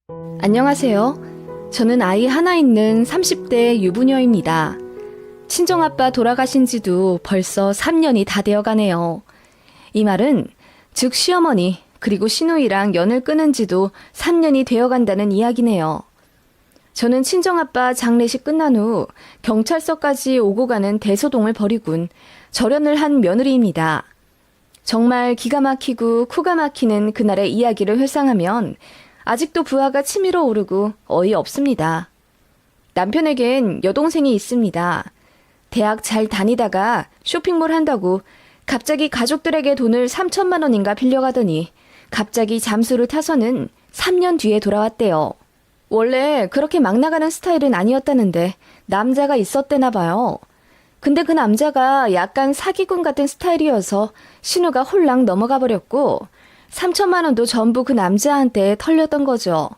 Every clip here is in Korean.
안녕하세요. 저는 아이 하나 있는 30대 유부녀입니다. 친정아빠 돌아가신 지도 벌써 3년이 다 되어가네요. 이 말은 즉 시어머니 그리고 시누이랑 연을 끊은 지도 3년이 되어간다는 이야기네요. 저는 친정아빠 장례식 끝난 후 경찰서까지 오고 가는 대소동을 벌이군 절연을 한 며느리입니다. 정말 기가 막히고 코가 막히는 그날의 이야기를 회상하면 아직도 부하가 치밀어 오르고 어이없습니다. 남편에겐 여동생이 있습니다. 대학 잘 다니다가 쇼핑몰 한다고 갑자기 가족들에게 돈을 3천만 원인가 빌려가더니 갑자기 잠수를 타서는 3년 뒤에 돌아왔대요. 원래 그렇게 막 나가는 스타일은 아니었다는데 남자가 있었대나 봐요. 근데 그 남자가 약간 사기꾼 같은 스타일이어서 신우가 홀랑 넘어가 버렸고 3천만 원도 전부 그 남자한테 털렸던 거죠.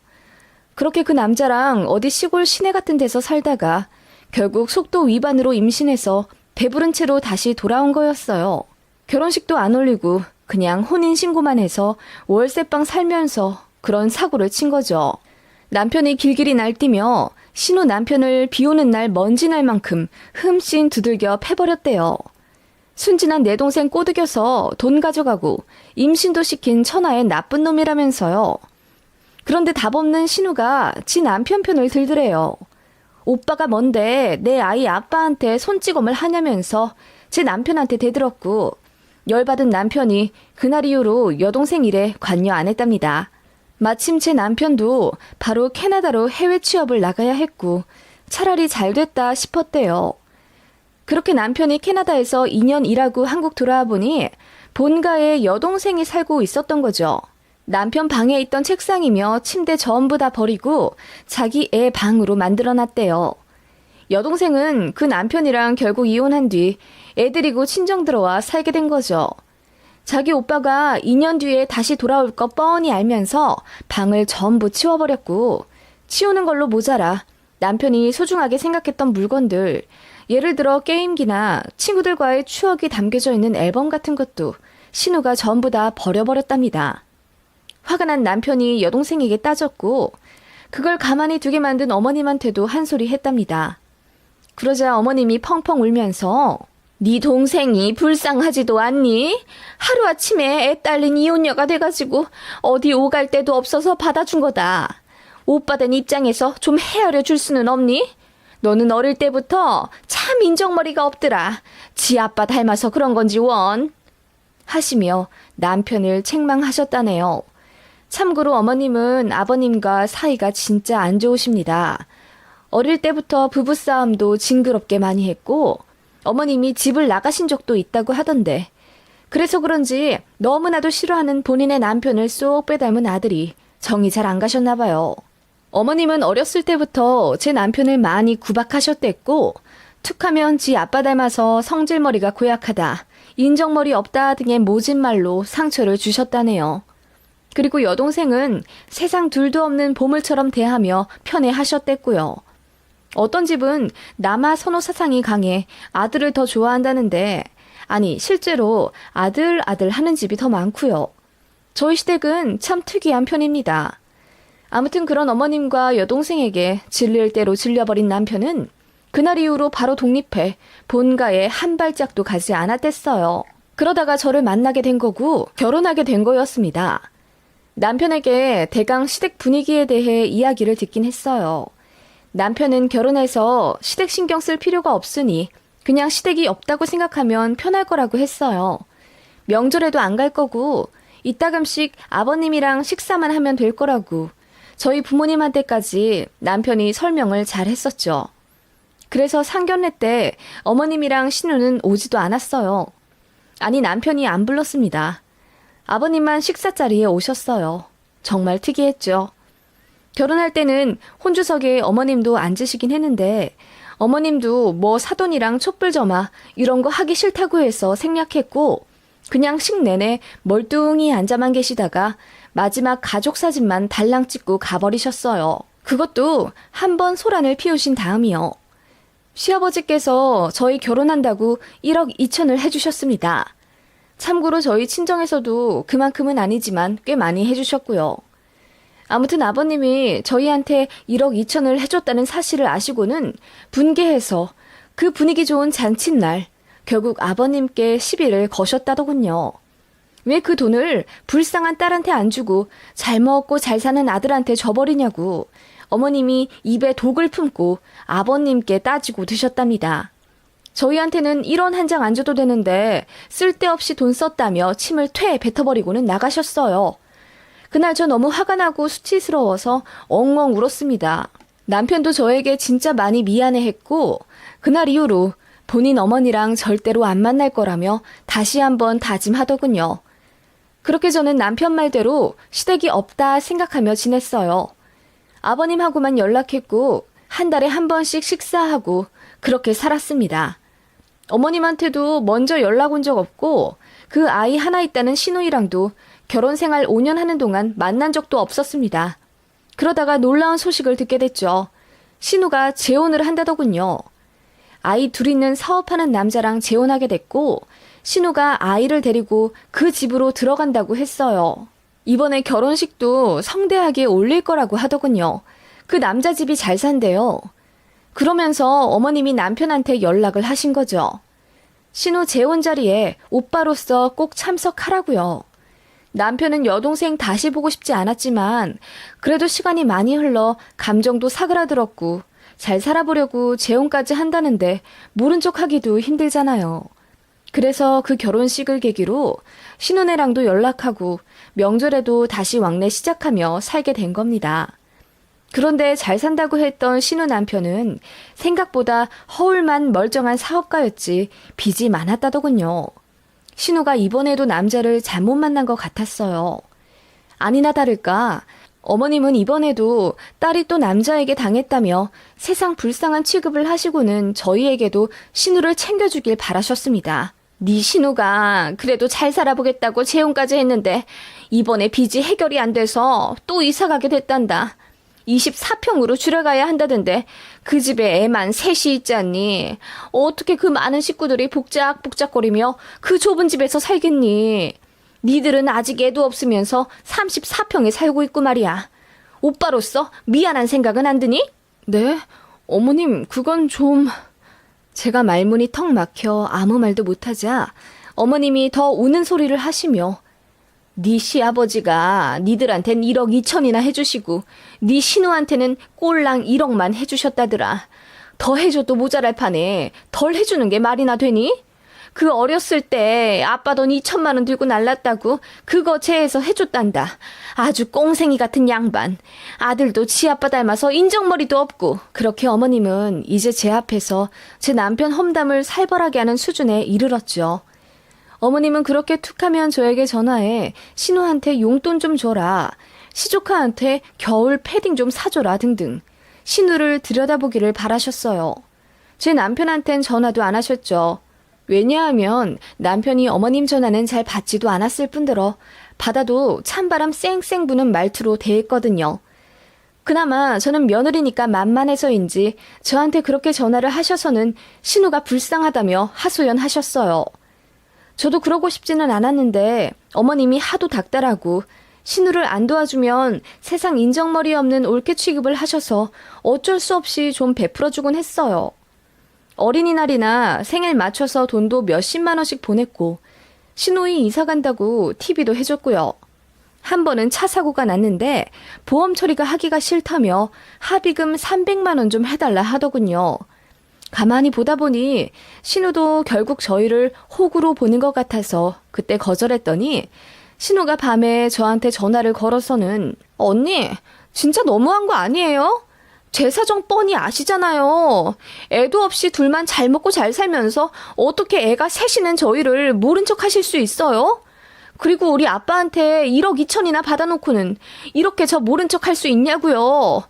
그렇게 그 남자랑 어디 시골 시내 같은 데서 살다가 결국 속도 위반으로 임신해서 배부른 채로 다시 돌아온 거였어요. 결혼식도 안 올리고 그냥 혼인신고만 해서 월세방 살면서 그런 사고를 친 거죠. 남편이 길길이 날뛰며 신우 남편을 비 오는 날 먼지 날 만큼 흠씬 두들겨 패버렸대요. 순진한 내 동생 꼬드겨서 돈 가져가고 임신도 시킨 천하의 나쁜 놈이라면서요. 그런데 답 없는 신우가 지 남편 편을 들더래요. 오빠가 뭔데 내 아이 아빠한테 손찌검을 하냐면서 제 남편한테 대들었고 열받은 남편이 그날 이후로 여동생 일에 관여 안 했답니다. 마침 제 남편도 바로 캐나다로 해외 취업을 나가야 했고 차라리 잘 됐다 싶었대요. 그렇게 남편이 캐나다에서 2년 일하고 한국 돌아와 보니 본가에 여동생이 살고 있었던 거죠. 남편 방에 있던 책상이며 침대 전부 다 버리고 자기 애 방으로 만들어놨대요. 여동생은 그 남편이랑 결국 이혼한 뒤 애 데리고 친정 들어와 살게 된 거죠. 자기 오빠가 2년 뒤에 다시 돌아올 거 뻔히 알면서 방을 전부 치워버렸고 치우는 걸로 모자라 남편이 소중하게 생각했던 물건들, 예를 들어 게임기나 친구들과의 추억이 담겨져 있는 앨범 같은 것도 신우가 전부 다 버려버렸답니다. 화가 난 남편이 여동생에게 따졌고 그걸 가만히 두게 만든 어머님한테도 한 소리 했답니다. 그러자 어머님이 펑펑 울면서 네 동생이 불쌍하지도 않니? 하루아침에 애 딸린 이혼녀가 돼가지고 어디 오갈 데도 없어서 받아준 거다. 오빠 된 입장에서 좀 헤아려 줄 수는 없니? 너는 어릴 때부터 참 인정머리가 없더라. 지 아빠 닮아서 그런 건지 원. 하시며 남편을 책망하셨다네요. 참고로 어머님은 아버님과 사이가 진짜 안 좋으십니다. 어릴 때부터 부부싸움도 징그럽게 많이 했고 어머님이 집을 나가신 적도 있다고 하던데 그래서 그런지 너무나도 싫어하는 본인의 남편을 쏙 빼닮은 아들이 정이 잘 안 가셨나 봐요. 어머님은 어렸을 때부터 제 남편을 많이 구박하셨댔고 툭하면 지 아빠 닮아서 성질머리가 고약하다, 인정머리 없다 등의 모진 말로 상처를 주셨다네요. 그리고 여동생은 세상 둘도 없는 보물처럼 대하며 편애하셨댔고요. 어떤 집은 남아 선호 사상이 강해 아들을 더 좋아한다는데 아니 실제로 아들 하는 집이 더 많고요. 저희 시댁은 참 특이한 편입니다. 아무튼 그런 어머님과 여동생에게 질릴 대로 질려버린 남편은 그날 이후로 바로 독립해 본가에 한 발짝도 가지 않았댔어요. 그러다가 저를 만나게 된 거고 결혼하게 된 거였습니다. 남편에게 대강 시댁 분위기에 대해 이야기를 듣긴 했어요. 남편은 결혼해서 시댁 신경 쓸 필요가 없으니 그냥 시댁이 없다고 생각하면 편할 거라고 했어요. 명절에도 안 갈 거고 이따금씩 아버님이랑 식사만 하면 될 거라고 저희 부모님한테까지 남편이 설명을 잘 했었죠. 그래서 상견례 때 어머님이랑 신우는 오지도 않았어요. 아니 남편이 안 불렀습니다. 아버님만 식사 자리에 오셨어요. 정말 특이했죠. 결혼할 때는 혼주석에 어머님도 앉으시긴 했는데 어머님도 뭐 사돈이랑 촛불점화 이런 거 하기 싫다고 해서 생략했고 그냥 식 내내 멀뚱히 앉아만 계시다가 마지막 가족 사진만 달랑 찍고 가버리셨어요. 그것도 한 번 소란을 피우신 다음이요. 시아버지께서 저희 결혼한다고 1억 2천을 해주셨습니다. 참고로 저희 친정에서도 그만큼은 아니지만 꽤 많이 해주셨고요. 아무튼 아버님이 저희한테 1억 2천을 해줬다는 사실을 아시고는 분개해서 그 분위기 좋은 잔칫날 결국 아버님께 시비를 거셨다더군요. 왜 그 돈을 불쌍한 딸한테 안 주고 잘 먹고 잘 사는 아들한테 줘버리냐고 어머님이 입에 독을 품고 아버님께 따지고 드셨답니다. 저희한테는 1원 한 장 안 줘도 되는데 쓸데없이 돈 썼다며 침을 퇴 뱉어버리고는 나가셨어요. 그날 저 너무 화가 나고 수치스러워서 엉엉 울었습니다. 남편도 저에게 진짜 많이 미안해했고 그날 이후로 본인 어머니랑 절대로 안 만날 거라며 다시 한번 다짐하더군요. 그렇게 저는 남편 말대로 시댁이 없다 생각하며 지냈어요. 아버님하고만 연락했고 한 달에 한 번씩 식사하고 그렇게 살았습니다. 어머님한테도 먼저 연락 온 적 없고 그 아이 하나 있다는 시누이랑도 결혼 생활 5년 하는 동안 만난 적도 없었습니다. 그러다가 놀라운 소식을 듣게 됐죠. 신우가 재혼을 한다더군요. 아이 둘 있는 사업하는 남자랑 재혼하게 됐고 신우가 아이를 데리고 그 집으로 들어간다고 했어요. 이번에 결혼식도 성대하게 올릴 거라고 하더군요. 그 남자 집이 잘 산대요. 그러면서 어머님이 남편한테 연락을 하신 거죠. 신우 재혼 자리에 오빠로서 꼭 참석하라고요. 남편은 여동생 다시 보고 싶지 않았지만 그래도 시간이 많이 흘러 감정도 사그라들었고 잘 살아보려고 재혼까지 한다는데 모른 척하기도 힘들잖아요. 그래서 그 결혼식을 계기로 신혼애랑도 연락하고 명절에도 다시 왕래 시작하며 살게 된 겁니다. 그런데 잘 산다고 했던 신우 남편은 생각보다 허울만 멀쩡한 사업가였지 빚이 많았다더군요. 신우가 이번에도 남자를 잘못 만난 것 같았어요. 아니나 다를까 어머님은 이번에도 딸이 또 남자에게 당했다며 세상 불쌍한 취급을 하시고는 저희에게도 신우를 챙겨주길 바라셨습니다. 네 신우가 그래도 잘 살아보겠다고 재혼까지 했는데 이번에 빚이 해결이 안 돼서 또 이사가게 됐단다. 24평으로 줄여가야 한다던데 그 집에 애만 셋이 있지 않니? 어떻게 그 많은 식구들이 복작복작거리며 그 좁은 집에서 살겠니? 니들은 아직 애도 없으면서 34평에 살고 있고 말이야. 오빠로서 미안한 생각은 안 드니? 네? 어머님 그건 좀... 제가 말문이 턱 막혀 아무 말도 못하자 어머님이 더 우는 소리를 하시며 네 시아버지가 니들한텐 1억 2천이나 해주시고 네 신우한테는 꼴랑 1억만 해주셨다더라. 더 해줘도 모자랄 판에 덜 해주는 게 말이나 되니? 그 어렸을 때 아빠 돈 2천만 원 들고 날랐다고 그거 제해서 해줬단다. 아주 꽁생이 같은 양반. 아들도 지 아빠 닮아서 인정머리도 없고. 그렇게 어머님은 이제 제 앞에서 제 남편 험담을 살벌하게 하는 수준에 이르렀죠. 어머님은 그렇게 툭하면 저에게 전화해 신우한테 용돈 좀 줘라. 시조카한테 겨울 패딩 좀 사줘라 등등. 신우를 들여다보기를 바라셨어요. 제 남편한텐 전화도 안 하셨죠. 왜냐하면 남편이 어머님 전화는 잘 받지도 않았을 뿐더러 받아도 찬바람 쌩쌩 부는 말투로 대했거든요. 그나마 저는 며느리니까 만만해서인지 저한테 그렇게 전화를 하셔서는 신우가 불쌍하다며 하소연하셨어요. 저도 그러고 싶지는 않았는데 어머님이 하도 닥달하고 신우를 안 도와주면 세상 인정머리 없는 올케 취급을 하셔서 어쩔 수 없이 좀 베풀어주곤 했어요. 어린이날이나 생일 맞춰서 돈도 몇십만 원씩 보냈고 신우이 이사 간다고 TV도 해줬고요. 한 번은 차 사고가 났는데 보험 처리가 하기가 싫다며 합의금 300만 원 좀 해달라 하더군요. 가만히 보다 보니 신우도 결국 저희를 호구로 보는 것 같아서 그때 거절했더니 신우가 밤에 저한테 전화를 걸어서는 언니 진짜 너무한 거 아니에요? 제 사정 뻔히 아시잖아요. 애도 없이 둘만 잘 먹고 잘 살면서 어떻게 애가 셋이는 저희를 모른 척 하실 수 있어요? 그리고 우리 아빠한테 1억 2천이나 받아놓고는 이렇게 저 모른 척 할 수 있냐고요.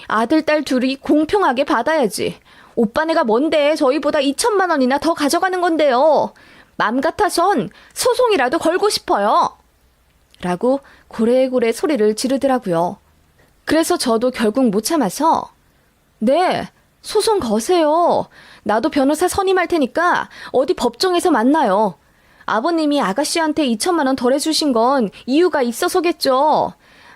아들, 딸 둘이 공평하게 받아야지. 오빠네가 뭔데 저희보다 2천만 원이나 더 가져가는 건데요. 맘 같아선 소송이라도 걸고 싶어요. 라고 고래고래 소리를 지르더라고요. 그래서 저도 결국 못 참아서 네, 소송 거세요. 나도 변호사 선임할 테니까 어디 법정에서 만나요. 아버님이 아가씨한테 2천만 원 덜 해주신 건 이유가 있어서겠죠.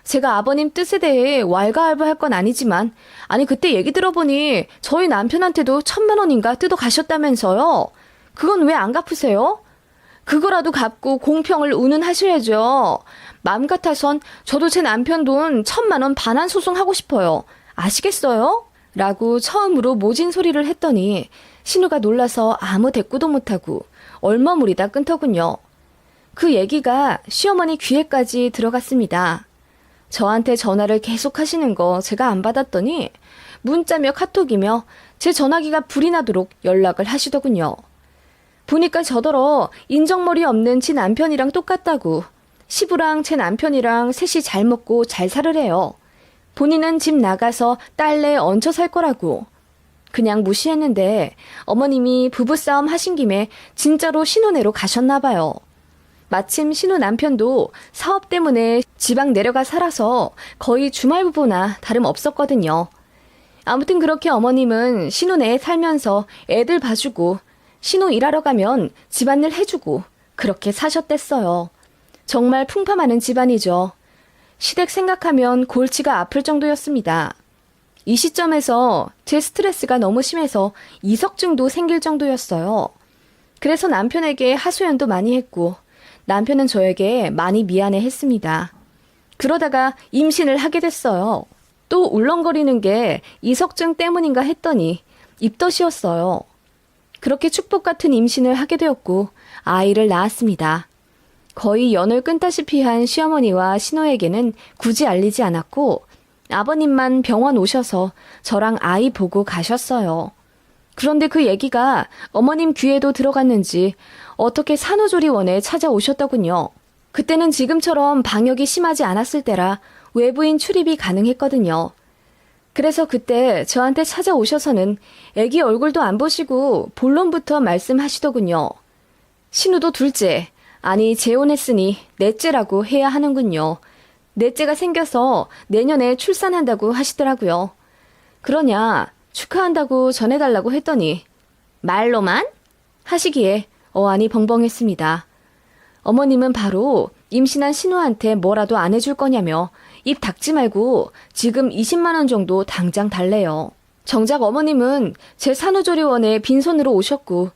제가 아버님 뜻에 대해 왈가왈부할 건 아니지만, 아니 그때 얘기 들어보니 저희 남편한테도 1,000만 원인가 뜯어 가셨다면서요. 그건 왜 안 갚으세요? 그거라도 갚고 공평을 운운하셔야죠. 마음 같아선 저도 제 남편 돈 1,000만 원 반환 소송하고 싶어요. 아시겠어요? 라고 처음으로 모진 소리를 했더니 신우가 놀라서 아무 대꾸도 못하고 얼머무리다 끊더군요. 그 얘기가 시어머니 귀에까지 들어갔습니다. 저한테 전화를 계속 하시는 거 제가 안 받았더니 문자며 카톡이며 제 전화기가 불이 나도록 연락을 하시더군요. 보니까 저더러 인정머리 없는 지 남편이랑 똑같다고 시부랑 제 남편이랑 셋이 잘 먹고 잘 살으래요. 본인은 집 나가서 딸내 얹혀 살 거라고. 그냥 무시했는데 어머님이 부부싸움 하신 김에 진짜로 신혼애로 가셨나 봐요. 마침 신우 남편도 사업 때문에 지방 내려가 살아서 거의 주말부부나 다름없었거든요. 아무튼 그렇게 어머님은 신혼애 살면서 애들 봐주고 신우 일하러 가면 집안일 해주고 그렇게 사셨댔어요. 정말 풍파많은 집안이죠. 시댁 생각하면 골치가 아플 정도였습니다. 이 시점에서 제 스트레스가 너무 심해서 이석증도 생길 정도였어요. 그래서 남편에게 하소연도 많이 했고 남편은 저에게 많이 미안해했습니다. 그러다가 임신을 하게 됐어요. 또 울렁거리는 게 이석증 때문인가 했더니 입덧이었어요. 그렇게 축복 같은 임신을 하게 되었고 아이를 낳았습니다. 거의 연을 끊다시피 한 시어머니와 신우에게는 굳이 알리지 않았고 아버님만 병원 오셔서 저랑 아이 보고 가셨어요. 그런데 그 얘기가 어머님 귀에도 들어갔는지 어떻게 산후조리원에 찾아오셨더군요. 그때는 지금처럼 방역이 심하지 않았을 때라 외부인 출입이 가능했거든요. 그래서 그때 저한테 찾아오셔서는 애기 얼굴도 안 보시고 본론부터 말씀하시더군요. 신우도 둘째, 아니 재혼했으니 넷째라고 해야 하는군요. 넷째가 생겨서 내년에 출산한다고 하시더라고요. 그러냐 축하한다고 전해달라고 했더니 말로만? 하시기에 어안이 벙벙했습니다. 어머님은 바로 임신한 신우한테 뭐라도 안 해줄 거냐며 입 닫지 말고 지금 20만 원 정도 당장 달래요. 정작 어머님은 제 산후조리원에 빈손으로 오셨고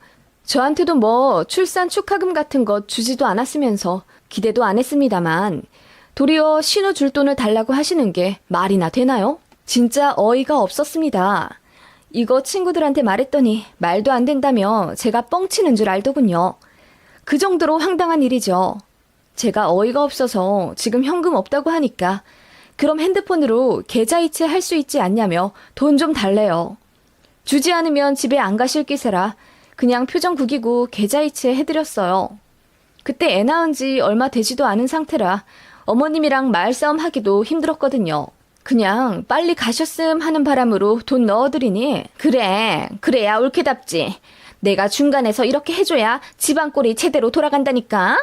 저한테도 뭐 출산 축하금 같은 것 주지도 않았으면서 기대도 안 했습니다만 도리어 신우 줄 돈을 달라고 하시는 게 말이나 되나요? 진짜 어이가 없었습니다. 이거 친구들한테 말했더니 말도 안 된다며 제가 뻥치는 줄 알더군요. 그 정도로 황당한 일이죠. 제가 어이가 없어서 지금 현금 없다고 하니까 그럼 핸드폰으로 계좌이체 할 수 있지 않냐며 돈 좀 달래요. 주지 않으면 집에 안 가실 기세라 그냥 표정 구기고 계좌이체 해드렸어요. 그때 애 낳은 지 얼마 되지도 않은 상태라 어머님이랑 말싸움 하기도 힘들었거든요. 그냥 빨리 가셨음 하는 바람으로 돈 넣어드리니 그래 그래야 옳게답지. 내가 중간에서 이렇게 해줘야 집안 꼴이 제대로 돌아간다니까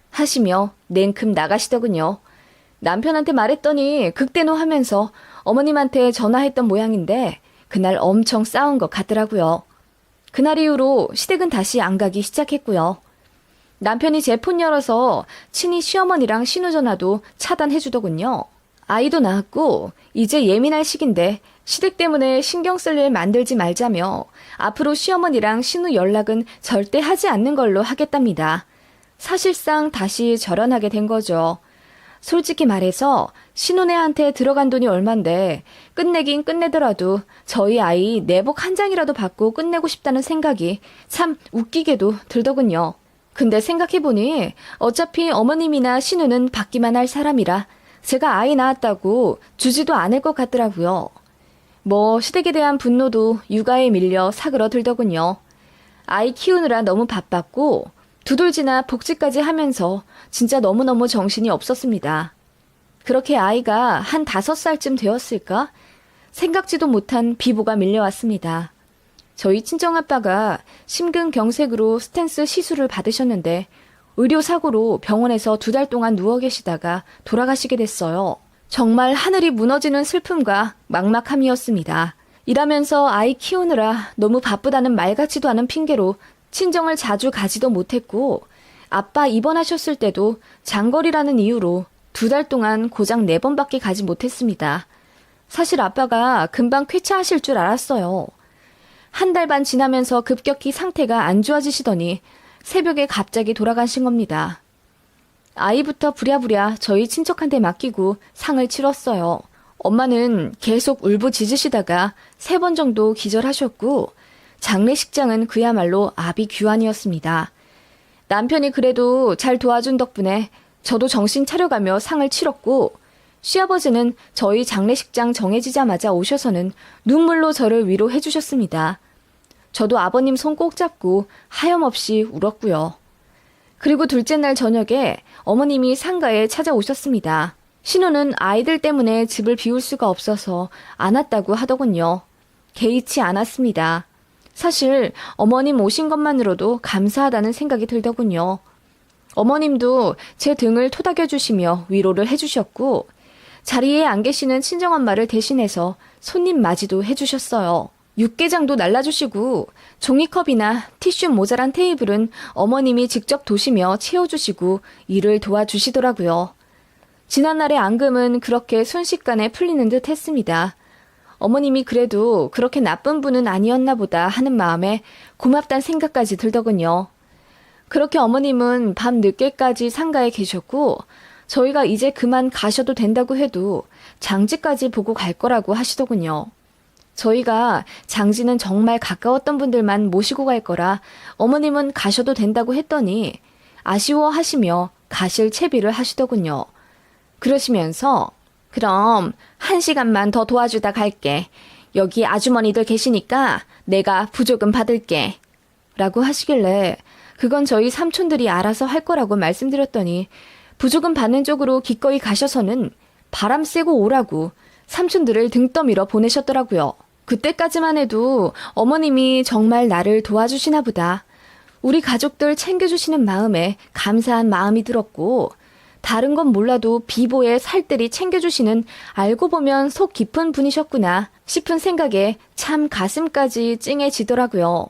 하시며 냉큼 나가시더군요. 남편한테 말했더니 극대노 하면서 어머님한테 전화했던 모양인데 그날 엄청 싸운 것 같더라고요. 그날 이후로 시댁은 다시 안 가기 시작했고요. 남편이 제 폰 열어서 친히 시어머니랑 신우 전화도 차단해주더군요. 아이도 낳았고 이제 예민할 시기인데 시댁 때문에 신경 쓸 일 만들지 말자며 앞으로 시어머니랑 신우 연락은 절대 하지 않는 걸로 하겠답니다. 사실상 다시 절연하게 된 거죠. 솔직히 말해서 신혼애한테 들어간 돈이 얼만데 끝내긴 끝내더라도 저희 아이 내복 한 장이라도 받고 끝내고 싶다는 생각이 참 웃기게도 들더군요. 근데 생각해보니 어차피 어머님이나 신우는 받기만 할 사람이라 제가 아이 낳았다고 주지도 않을 것 같더라고요. 뭐 시댁에 대한 분노도 육아에 밀려 사그러들더군요. 아이 키우느라 너무 바빴고 두들지나 복지까지 하면서 진짜 너무너무 정신이 없었습니다. 그렇게 아이가 한 5살쯤 되었을까? 생각지도 못한 비보가 밀려왔습니다. 저희 친정아빠가 심근경색으로 스텐스 시술을 받으셨는데 의료사고로 병원에서 2달 동안 누워 계시다가 돌아가시게 됐어요. 정말 하늘이 무너지는 슬픔과 막막함이었습니다. 일하면서 아이 키우느라 너무 바쁘다는 말 같지도 않은 핑계로 친정을 자주 가지도 못했고 아빠 입원하셨을 때도 장거리라는 이유로 2달 동안 고작 4번밖에 가지 못했습니다. 사실 아빠가 금방 쾌차하실 줄 알았어요. 1달 반 지나면서 급격히 상태가 안 좋아지시더니 새벽에 갑자기 돌아가신 겁니다. 아이부터 부랴부랴 저희 친척한테 맡기고 상을 치렀어요. 엄마는 계속 울부짖으시다가 3번 정도 기절하셨고 장례식장은 그야말로 아비규환이었습니다. 남편이 그래도 잘 도와준 덕분에 저도 정신 차려가며 상을 치렀고 시아버지는 저희 장례식장 정해지자마자 오셔서는 눈물로 저를 위로해 주셨습니다. 저도 아버님 손 꼭 잡고 하염없이 울었고요. 그리고 둘째 날 저녁에 어머님이 상가에 찾아오셨습니다. 신우는 아이들 때문에 집을 비울 수가 없어서 안 왔다고 하더군요. 개의치 않았습니다. 사실 어머님 오신 것만으로도 감사하다는 생각이 들더군요. 어머님도 제 등을 토닥여주시며 위로를 해주셨고 자리에 안 계시는 친정엄마를 대신해서 손님 맞이도 해주셨어요. 육개장도 날라주시고 종이컵이나 티슈 모자란 테이블은 어머님이 직접 도시며 채워주시고 일을 도와주시더라고요. 지난날의 앙금은 그렇게 순식간에 풀리는 듯 했습니다. 어머님이 그래도 그렇게 나쁜 분은 아니었나 보다 하는 마음에 고맙단 생각까지 들더군요. 그렇게 어머님은 밤 늦게까지 상가에 계셨고 저희가 이제 그만 가셔도 된다고 해도 장지까지 보고 갈 거라고 하시더군요. 저희가 장지는 정말 가까웠던 분들만 모시고 갈 거라 어머님은 가셔도 된다고 했더니 아쉬워하시며 가실 채비를 하시더군요. 그러시면서 그럼 1시간만 더 도와주다 갈게. 여기 아주머니들 계시니까 내가 부조금 받을게. 라고 하시길래 그건 저희 삼촌들이 알아서 할 거라고 말씀드렸더니 부조금 받는 쪽으로 기꺼이 가셔서는 바람 쐬고 오라고 삼촌들을 등 떠밀어 보내셨더라고요. 그때까지만 해도 어머님이 정말 나를 도와주시나 보다. 우리 가족들 챙겨주시는 마음에 감사한 마음이 들었고 다른 건 몰라도 비보에 살뜰히 챙겨주시는 알고 보면 속 깊은 분이셨구나 싶은 생각에 참 가슴까지 찡해지더라고요.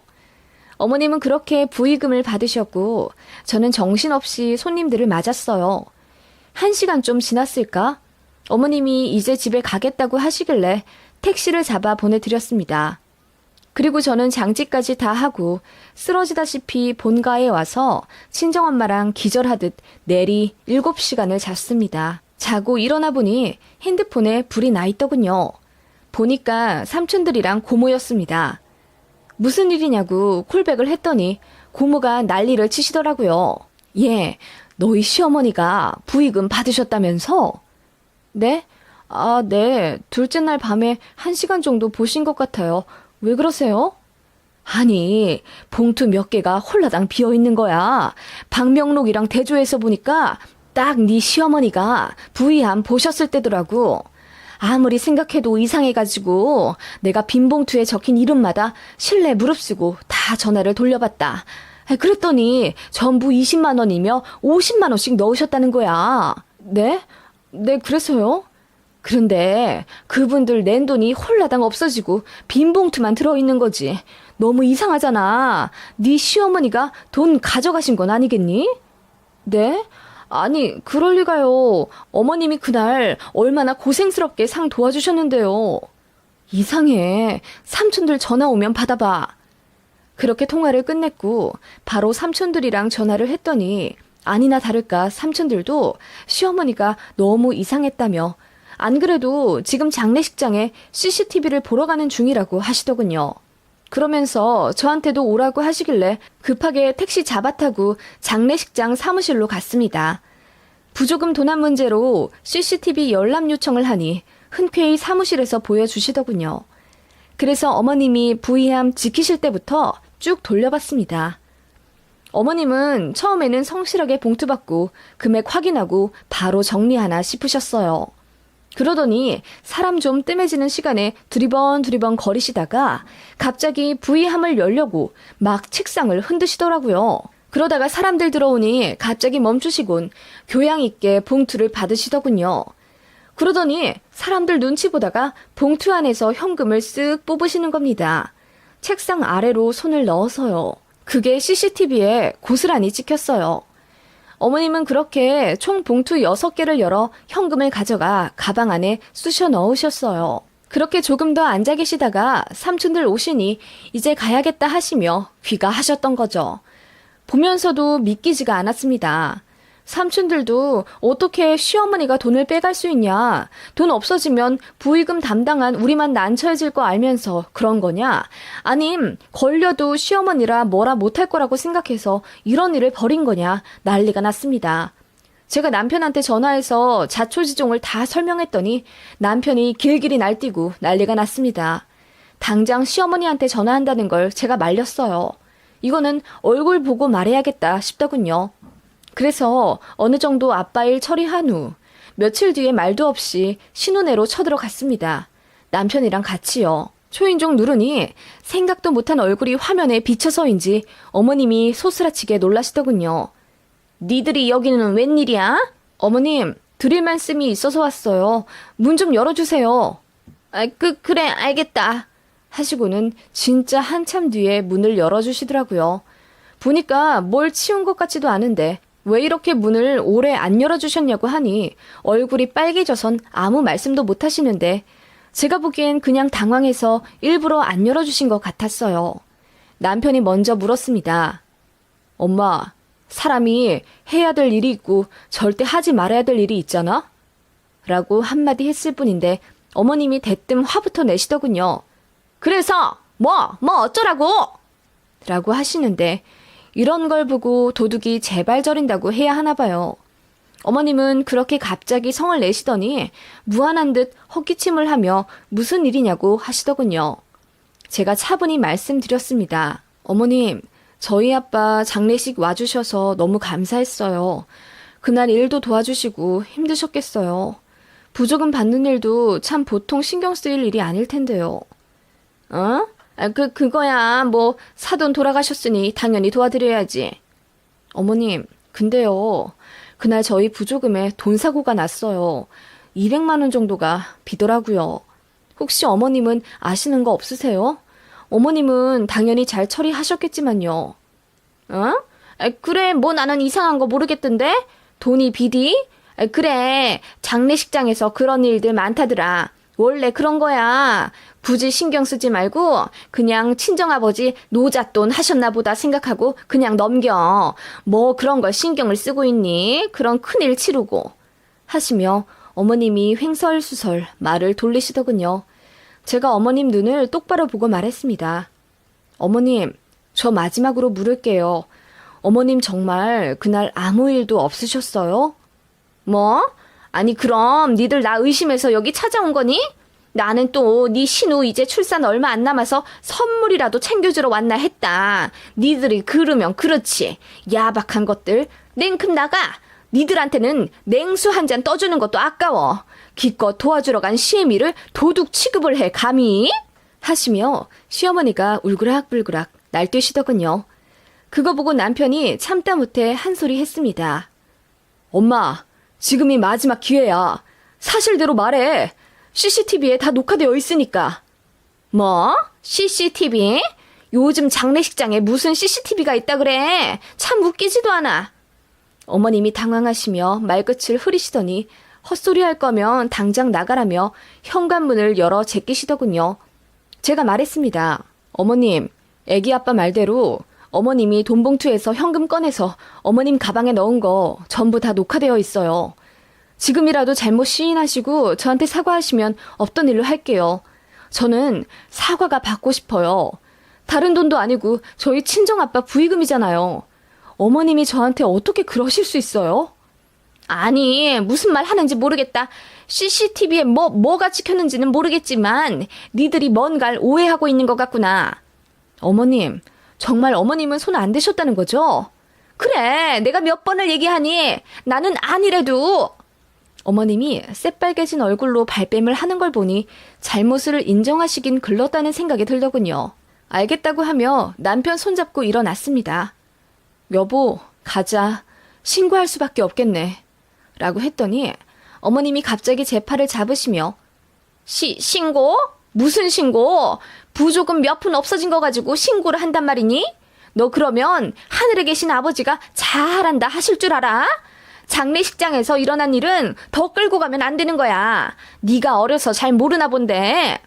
어머님은 그렇게 부의금을 받으셨고 저는 정신없이 손님들을 맞았어요. 1시간 좀 지났을까? 어머님이 이제 집에 가겠다고 하시길래 택시를 잡아 보내드렸습니다. 그리고 저는 장지까지 다 하고 쓰러지다시피 본가에 와서 친정엄마랑 기절하듯 내리 7시간을 잤습니다. 자고 일어나 보니 핸드폰에 불이 나 있더군요. 보니까 삼촌들이랑 고모였습니다. 무슨 일이냐고 콜백을 했더니 고모가 난리를 치시더라고요. 예, 너희 시어머니가 부의금 받으셨다면서? 네? 아, 네. 둘째 날 밤에 1시간 정도 보신 것 같아요. 왜 그러세요? 아니, 봉투 몇 개가 홀라당 비어있는 거야. 방명록이랑 대조해서 보니까 딱 네 시어머니가 부의함 보셨을 때더라고. 아무리 생각해도 이상해가지고 내가 빈 봉투에 적힌 이름마다 실내 무릅쓰고 다 전화를 돌려봤다. 그랬더니 전부 20만 원이며 50만 원씩 넣으셨다는 거야. 네? 네, 그래서요? 그런데 그분들 낸 돈이 홀라당 없어지고 빈 봉투만 들어있는 거지. 너무 이상하잖아. 네 시어머니가 돈 가져가신 건 아니겠니? 네? 아니, 그럴 리가요. 어머님이 그날 얼마나 고생스럽게 상 도와주셨는데요. 이상해. 삼촌들 전화 오면 받아봐. 그렇게 통화를 끝냈고 바로 삼촌들이랑 전화를 했더니 아니나 다를까 삼촌들도 시어머니가 너무 이상했다며 안 그래도 지금 장례식장에 CCTV를 보러 가는 중이라고 하시더군요. 그러면서 저한테도 오라고 하시길래 급하게 택시 잡아타고 장례식장 사무실로 갔습니다. 부조금 도난 문제로 CCTV 열람 요청을 하니 흔쾌히 사무실에서 보여주시더군요. 그래서 어머님이 부의함 지키실 때부터 쭉 돌려봤습니다. 어머님은 처음에는 성실하게 봉투 받고 금액 확인하고 바로 정리하나 싶으셨어요. 그러더니 사람 좀 뜸해지는 시간에 두리번 거리시다가 갑자기 부의함을 열려고 막 책상을 흔드시더라고요. 그러다가 사람들 들어오니 갑자기 멈추시곤 교양 있게 봉투를 받으시더군요. 그러더니 사람들 눈치 보다가 봉투 안에서 현금을 쓱 뽑으시는 겁니다. 책상 아래로 손을 넣어서요. 그게 CCTV에 고스란히 찍혔어요. 어머님은 그렇게 총 봉투 6개를 열어 현금을 가져가 가방 안에 쑤셔 넣으셨어요. 그렇게 조금 더 앉아 계시다가 삼촌들 오시니 이제 가야겠다 하시며 귀가하셨던 거죠. 보면서도 믿기지가 않았습니다. 삼촌들도 어떻게 시어머니가 돈을 빼갈 수 있냐? 돈 없어지면 부의금 담당한 우리만 난처해질 거 알면서 그런 거냐? 아님 걸려도 시어머니라 뭐라 못할 거라고 생각해서 이런 일을 벌인 거냐? 난리가 났습니다. 제가 남편한테 전화해서 자초지종을 다 설명했더니 남편이 길길이 날뛰고 난리가 났습니다. 당장 시어머니한테 전화한다는 걸 제가 말렸어요. 이거는 얼굴 보고 말해야겠다 싶더군요. 그래서 어느 정도 아빠 일 처리한 후 며칠 뒤에 말도 없이 신혼애로 쳐들어갔습니다. 남편이랑 같이요. 초인종 누르니 생각도 못한 얼굴이 화면에 비쳐서인지 어머님이 소스라치게 놀라시더군요. 니들이 여기는 웬일이야? 어머님, 드릴 말씀이 있어서 왔어요. 문 좀 열어주세요. 그래, 알겠다. 하시고는 진짜 한참 뒤에 문을 열어주시더라고요. 보니까 뭘 치운 것 같지도 않은데 왜 이렇게 문을 오래 안 열어주셨냐고 하니 얼굴이 빨개져선 아무 말씀도 못 하시는데 제가 보기엔 그냥 당황해서 일부러 안 열어주신 것 같았어요. 남편이 먼저 물었습니다. 엄마, 사람이 해야 될 일이 있고 절대 하지 말아야 될 일이 있잖아? 라고 한마디 했을 뿐인데 어머님이 대뜸 화부터 내시더군요. 그래서 뭐 어쩌라고? 라고 하시는데 이런 걸 보고 도둑이 제발 저린다고 해야 하나 봐요. 어머님은 그렇게 갑자기 성을 내시더니 무안한 듯 헛기침을 하며 무슨 일이냐고 하시더군요. 제가 차분히 말씀드렸습니다. 어머님, 저희 아빠 장례식 와주셔서 너무 감사했어요. 그날 일도 도와주시고 힘드셨겠어요. 부조금 받는 일도 참 보통 신경 쓰일 일이 아닐 텐데요. 어? 그거야 뭐 사돈 돌아가셨으니 당연히 도와드려야지. 어머님, 근데요. 그날 저희 부조금에 돈 사고가 났어요. 200만 원 정도가 비더라고요. 혹시 어머님은 아시는 거 없으세요? 어머님은 당연히 잘 처리하셨겠지만요. 어? 그래, 뭐 나는 이상한 거 모르겠던데? 돈이 비디? 그래, 장례식장에서 그런 일들 많다더라. 원래 그런 거야. 굳이 신경 쓰지 말고 그냥 친정아버지 노잣돈 하셨나 보다 생각하고 그냥 넘겨. 뭐 그런 걸 신경을 쓰고 있니? 그런 큰일 치르고. 하시며 어머님이 횡설수설 말을 돌리시더군요. 제가 어머님 눈을 똑바로 보고 말했습니다. 어머님, 저 마지막으로 물을게요. 어머님 정말 그날 아무 일도 없으셨어요? 뭐? 아니 그럼 니들 나 의심해서 여기 찾아온 거니? 나는 또 네 신우 이제 출산 얼마 안 남아서 선물이라도 챙겨주러 왔나 했다. 니들이 그러면 그렇지. 야박한 것들. 냉큼 나가. 니들한테는 냉수 한 잔 떠주는 것도 아까워. 기껏 도와주러 간 시애미를 도둑 취급을 해 감히? 하시며 시어머니가 울그락불그락 날뛰시더군요. 그거 보고 남편이 참다 못해 한 소리 했습니다. 엄마, 지금이 마지막 기회야. 사실대로 말해. CCTV에 다 녹화되어 있으니까. 뭐? CCTV? 요즘 장례식장에 무슨 CCTV가 있다 그래? 참 웃기지도 않아. 어머님이 당황하시며 말끝을 흐리시더니 헛소리할 거면 당장 나가라며 현관문을 열어 제끼시더군요. 제가 말했습니다. 어머님, 애기 아빠 말대로 어머님이 돈 봉투에서 현금 꺼내서 어머님 가방에 넣은 거 전부 다 녹화되어 있어요. 지금이라도 잘못 시인하시고 저한테 사과하시면 없던 일로 할게요. 저는 사과가 받고 싶어요. 다른 돈도 아니고 저희 친정아빠 부의금이잖아요. 어머님이 저한테 어떻게 그러실 수 있어요? 아니, 무슨 말 하는지 모르겠다. CCTV에 뭐가 찍혔는지는 모르겠지만 니들이 뭔가를 오해하고 있는 것 같구나. 어머님, 정말 어머님은 손 안 대셨다는 거죠? 그래, 내가 몇 번을 얘기하니 나는 아니래도. 어머님이 새빨개진 얼굴로 발뺌을 하는 걸 보니 잘못을 인정하시긴 글렀다는 생각이 들더군요. 알겠다고 하며 남편 손잡고 일어났습니다. 여보, 가자. 신고할 수밖에 없겠네. 라고 했더니 어머님이 갑자기 제 팔을 잡으시며 신고? 무슨 신고? 부조금 몇 푼 없어진 거 가지고 신고를 한단 말이니? 너 그러면 하늘에 계신 아버지가 잘한다 하실 줄 알아? 장례식장에서 일어난 일은 더 끌고 가면 안 되는 거야. 네가 어려서 잘 모르나 본데.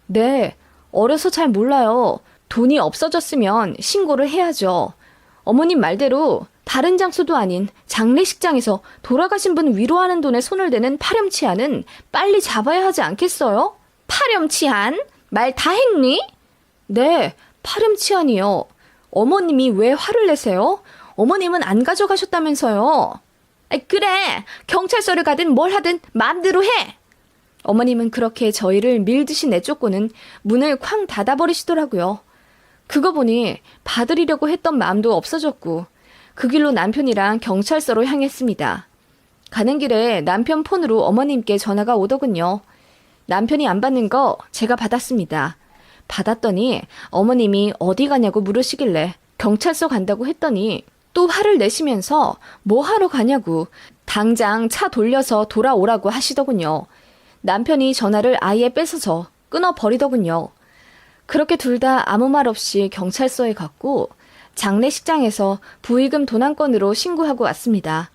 네, 어려서 잘 몰라요. 돈이 없어졌으면 신고를 해야죠. 어머님 말대로 다른 장소도 아닌 장례식장에서 돌아가신 분 위로하는 돈에 손을 대는 파렴치한은 빨리 잡아야 하지 않겠어요? 파렴치한? 말 다 했니? 네, 파렴치한이요. 어머님이 왜 화를 내세요? 어머님은 안 가져가셨다면서요. 그래, 경찰서를 가든 뭘 하든 마음대로 해. 어머님은 그렇게 저희를 밀듯이 내쫓고는 문을 쾅 닫아버리시더라고요. 그거 보니 받으리려고 했던 마음도 없어졌고 그 길로 남편이랑 경찰서로 향했습니다. 가는 길에 남편 폰으로 어머님께 전화가 오더군요. 남편이 안 받는 거 제가 받았습니다. 받았더니 어머님이 어디 가냐고 물으시길래 경찰서 간다고 했더니 또 화를 내시면서 뭐 하러 가냐고 당장 차 돌려서 돌아오라고 하시더군요. 남편이 전화를 아예 뺏어서 끊어버리더군요. 그렇게 둘 다 아무 말 없이 경찰서에 갔고 장례식장에서 부의금 도난건으로 신고하고 왔습니다.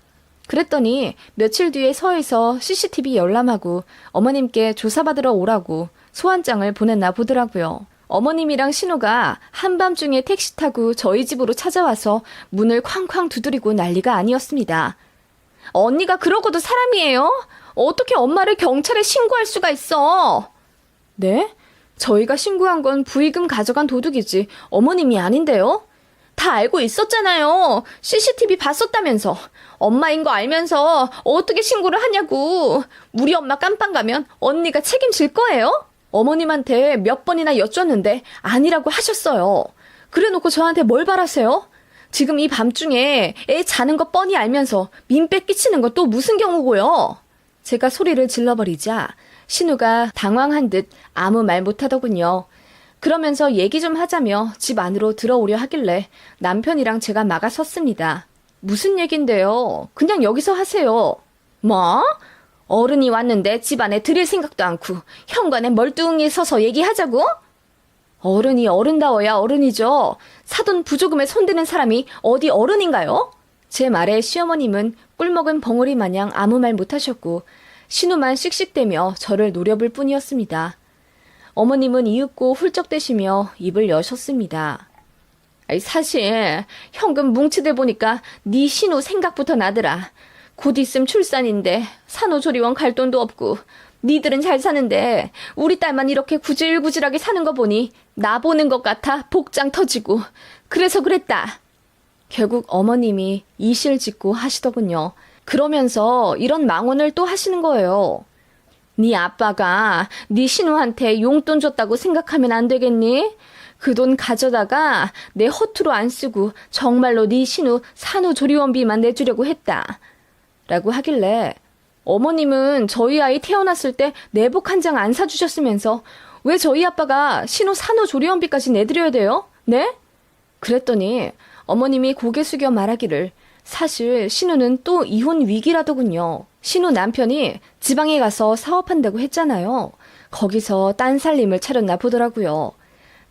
그랬더니 며칠 뒤에 서에서 CCTV 열람하고 어머님께 조사받으러 오라고 소환장을 보냈나 보더라고요. 어머님이랑 신우가 한밤중에 택시 타고 저희 집으로 찾아와서 문을 쾅쾅 두드리고 난리가 아니었습니다. 언니가 그러고도 사람이에요? 어떻게 엄마를 경찰에 신고할 수가 있어? 네? 저희가 신고한 건 부의금 가져간 도둑이지 어머님이 아닌데요? 다 알고 있었잖아요. CCTV 봤었다면서. 엄마인 거 알면서 어떻게 신고를 하냐고. 우리 엄마 깜빵 가면 언니가 책임질 거예요? 어머님한테 몇 번이나 여쭸는데 아니라고 하셨어요. 그래놓고 저한테 뭘 바라세요? 지금 이 밤중에 애 자는 거 뻔히 알면서 민폐 끼치는 건 또 무슨 경우고요? 제가 소리를 질러버리자 신우가 당황한 듯 아무 말 못하더군요. 그러면서 얘기 좀 하자며 집 안으로 들어오려 하길래 남편이랑 제가 막아섰습니다. 무슨 얘긴데요? 그냥 여기서 하세요. 뭐? 어른이 왔는데 집 안에 들일 생각도 않고 현관에 멀뚱히 서서 얘기하자고? 어른이 어른다워야 어른이죠. 사돈 부조금에 손대는 사람이 어디 어른인가요? 제 말에 시어머님은 꿀먹은 벙어리 마냥 아무 말 못하셨고 신우만 씩씩대며 저를 노려볼 뿐이었습니다. 어머님은 이윽고 훌쩍대시며 입을 여셨습니다. 사실 현금 뭉치들 보니까 네 신우 생각부터 나더라. 곧 있음 출산인데 산후조리원 갈 돈도 없고 니들은 잘 사는데 우리 딸만 이렇게 구질구질하게 사는 거 보니 나 보는 것 같아 복장 터지고 그래서 그랬다. 결국 어머님이 이실직고 하시더군요. 그러면서 이런 망언을 또 하시는 거예요. 네 아빠가 네 신우한테 용돈 줬다고 생각하면 안 되겠니? 그 돈 가져다가 내 허투루 안 쓰고 정말로 네 신우 산후조리원비만 내주려고 했다. 라고 하길래 어머님은 저희 아이 태어났을 때 내복 한 장 안 사주셨으면서 왜 저희 아빠가 신우 산후조리원비까지 내드려야 돼요? 네? 그랬더니 어머님이 고개 숙여 말하기를 사실 신우는 또 이혼 위기라더군요. 신우 남편이 지방에 가서 사업한다고 했잖아요. 거기서 딴 살림을 차렸나 보더라고요.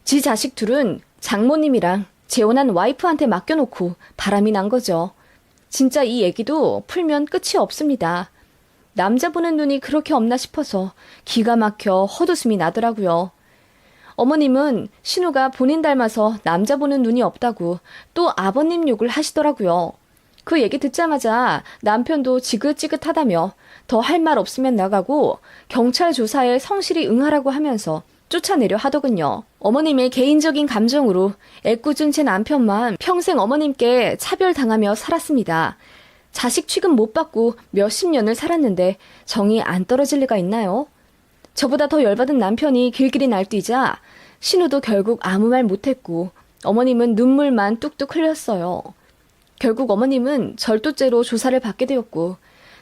지 자식 둘은 장모님이랑 재혼한 와이프한테 맡겨놓고 바람이 난 거죠. 진짜 이 얘기도 풀면 끝이 없습니다. 남자 보는 눈이 그렇게 없나 싶어서 기가 막혀 헛웃음이 나더라고요. 어머님은 신우가 본인 닮아서 남자 보는 눈이 없다고 또 아버님 욕을 하시더라고요. 그 얘기 듣자마자 남편도 지긋지긋하다며 더 할 말 없으면 나가고 경찰 조사에 성실히 응하라고 하면서 쫓아내려 하더군요. 어머님의 개인적인 감정으로 애꿎은 제 남편만 평생 어머님께 차별당하며 살았습니다. 자식 취급 못 받고 몇십 년을 살았는데 정이 안 떨어질 리가 있나요? 저보다 더 열받은 남편이 길길이 날뛰자 신우도 결국 아무 말 못했고 어머님은 눈물만 뚝뚝 흘렸어요. 결국 어머님은 절도죄로 조사를 받게 되었고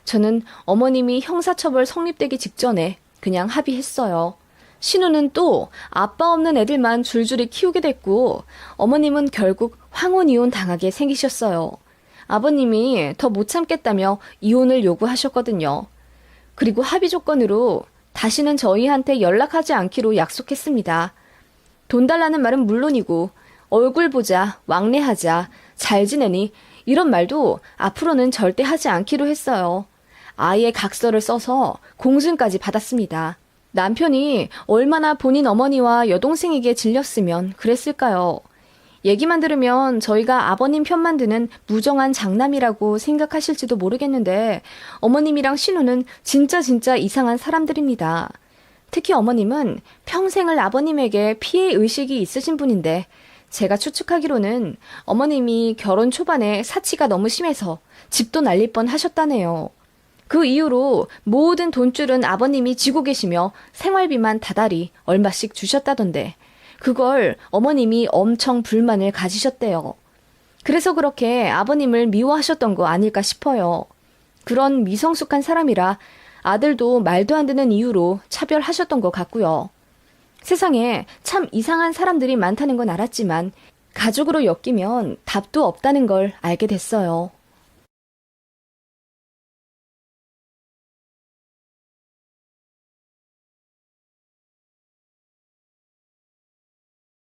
저는 어머님이 형사처벌 성립되기 직전에 그냥 합의했어요. 신우는 또 아빠 없는 애들만 줄줄이 키우게 됐고 어머님은 결국 황혼 이혼 당하게 생기셨어요. 아버님이 더 못 참겠다며 이혼을 요구하셨거든요. 그리고 합의 조건으로 다시는 저희한테 연락하지 않기로 약속했습니다. 돈 달라는 말은 물론이고 얼굴 보자, 왕래하자, 잘 지내니 이런 말도 앞으로는 절대 하지 않기로 했어요. 아예 각서를 써서 공증까지 받았습니다. 남편이 얼마나 본인 어머니와 여동생에게 질렸으면 그랬을까요? 얘기만 들으면 저희가 아버님 편만 드는 무정한 장남이라고 생각하실지도 모르겠는데 어머님이랑 신우는 진짜 이상한 사람들입니다. 특히 어머님은 평생을 아버님에게 피해 의식이 있으신 분인데 제가 추측하기로는 어머님이 결혼 초반에 사치가 너무 심해서 집도 날릴 뻔 하셨다네요. 그 이후로 모든 돈줄은 아버님이 쥐고 계시며 생활비만 다달이 얼마씩 주셨다던데 그걸 어머님이 엄청 불만을 가지셨대요. 그래서 그렇게 아버님을 미워하셨던 거 아닐까 싶어요. 그런 미성숙한 사람이라 아들도 말도 안 되는 이유로 차별하셨던 것 같고요. 세상에 참 이상한 사람들이 많다는 건 알았지만 가족으로 엮이면 답도 없다는 걸 알게 됐어요.